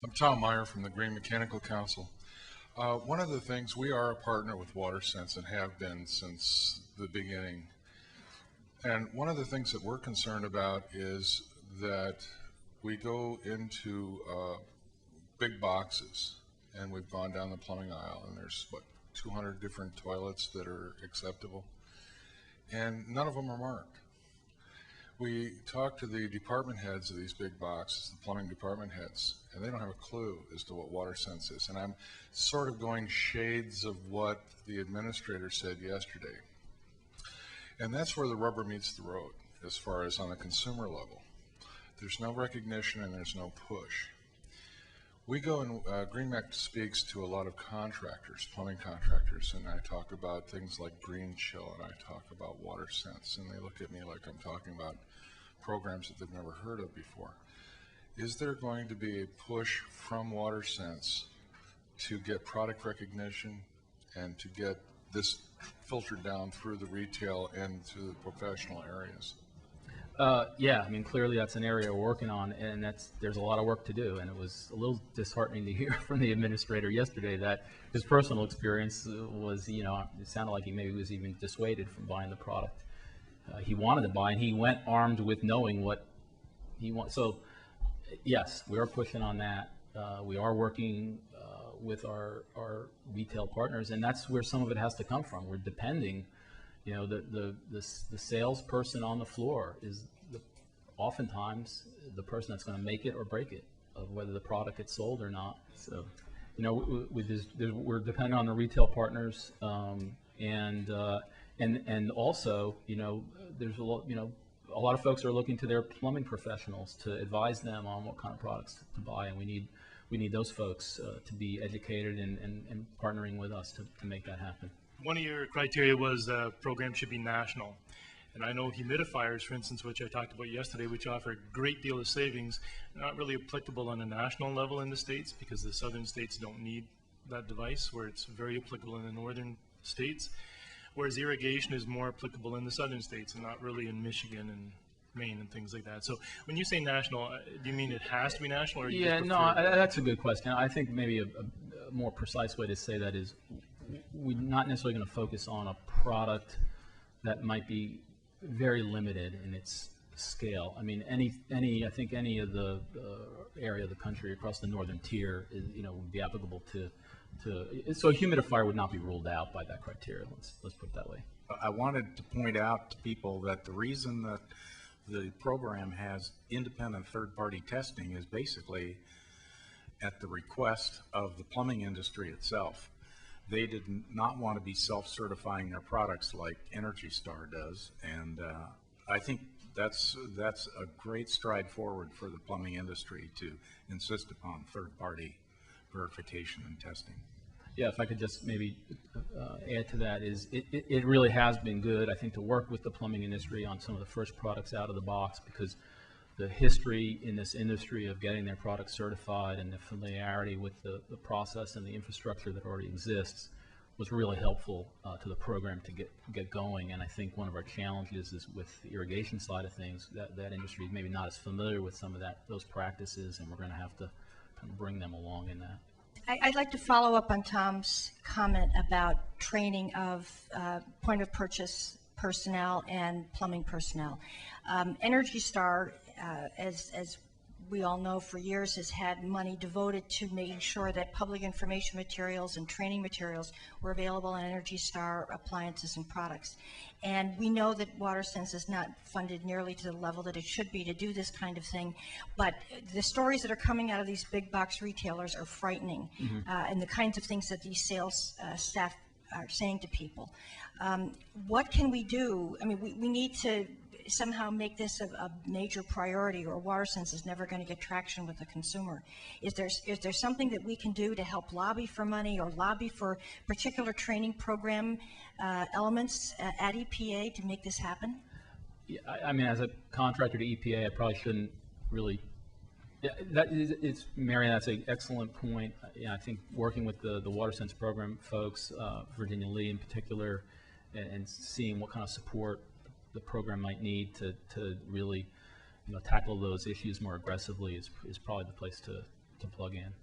I'm Tom Meyer from the Green Mechanical Council. One of the things, we are a partner with WaterSense and have been since the beginning. And one of the things that we're concerned about is that we go into big boxes, and we've gone down the plumbing aisle, and there's, 200 different toilets that are acceptable, and none of them are marked. We talk to the department heads of these big boxes, the plumbing department heads, and they don't have a clue as to what WaterSense is. And I'm sort of going shades of what the administrator said yesterday. And that's where the rubber meets the road as far as on the consumer level. There's no recognition and there's no push. We go and GreenMech speaks to a lot of contractors, plumbing contractors, and I talk about things like Green Chill, and I talk about WaterSense, and they look at me like I'm talking about programs that they've never heard of before. Is there going to be a push from WaterSense to get product recognition and to get this filtered down through the retail and through the professional areas? Yeah, I mean, clearly that's an area we're working on, and there's a lot of work to do. And it was a little disheartening to hear from the administrator yesterday that his personal experience was, it sounded like he maybe was even dissuaded from buying the product he wanted to buy, and he went armed with knowing what he wants. So, yes, we are pushing on that. We are working with our retail partners, and that's where some of it has to come from. We're depending. The salesperson on the floor is oftentimes the person that's going to make it or break it of whether the product gets sold or not. So, we're depending on the retail partners, and also, there's a lot of folks are looking to their plumbing professionals to advise them on what kind of products to buy, and we need those folks to be educated and partnering with us to make that happen. One of your criteria was the program should be national. And I know humidifiers, for instance, which I talked about yesterday, which offer a great deal of savings, not really applicable on a national level in the States because the southern states don't need that device, where it's very applicable in the northern states, whereas irrigation is more applicable in the southern states and not really in Michigan and Maine and things like that. So when you say national, do you mean it has to be national? Or That's a good question. I think maybe a more precise way to say that is we're not necessarily going to focus on a product that might be very limited in its scale. I mean, I think any of the area of the country across the northern tier is, would be applicable to. So a humidifier would not be ruled out by that criteria. Let's put it that way. I wanted to point out to people that the reason that the program has independent third-party testing is basically at the request of the plumbing industry itself. They did not want to be self-certifying their products like Energy Star does, and I think that's a great stride forward for the plumbing industry to insist upon third-party verification and testing. Yeah, if I could just maybe add to that, is it really has been good, I think, to work with the plumbing industry on some of the first products out of the box, because the history in this industry of getting their products certified and the familiarity with the process and the infrastructure that already exists was really helpful to the program to get going. And I think one of our challenges is with the irrigation side of things, that industry is maybe not as familiar with some of those practices, and we're going to have to kind of bring them along in that. I'd like to follow up on Tom's comment about training of point of purchase personnel and plumbing personnel. Energy Star, as we all know, for years has had money devoted to making sure that public information materials and training materials were available on Energy Star appliances and products. And we know that WaterSense is not funded nearly to the level that it should be to do this kind of thing, but the stories that are coming out of these big box retailers are frightening, and the kinds of things that these sales staff are saying to people. What can we do? I mean, we need to somehow make this a major priority, or WaterSense is never going to get traction with the consumer. Is there something that we can do to help lobby for money or lobby for particular training program elements at EPA to make this happen? Yeah, I mean, as a contractor to EPA, I probably shouldn't really. Yeah, Marianne, that's an excellent point. I think working with the WaterSense program folks, Virginia Lee in particular, and seeing what kind of support the program might need to really tackle those issues more aggressively is probably the place to to plug in.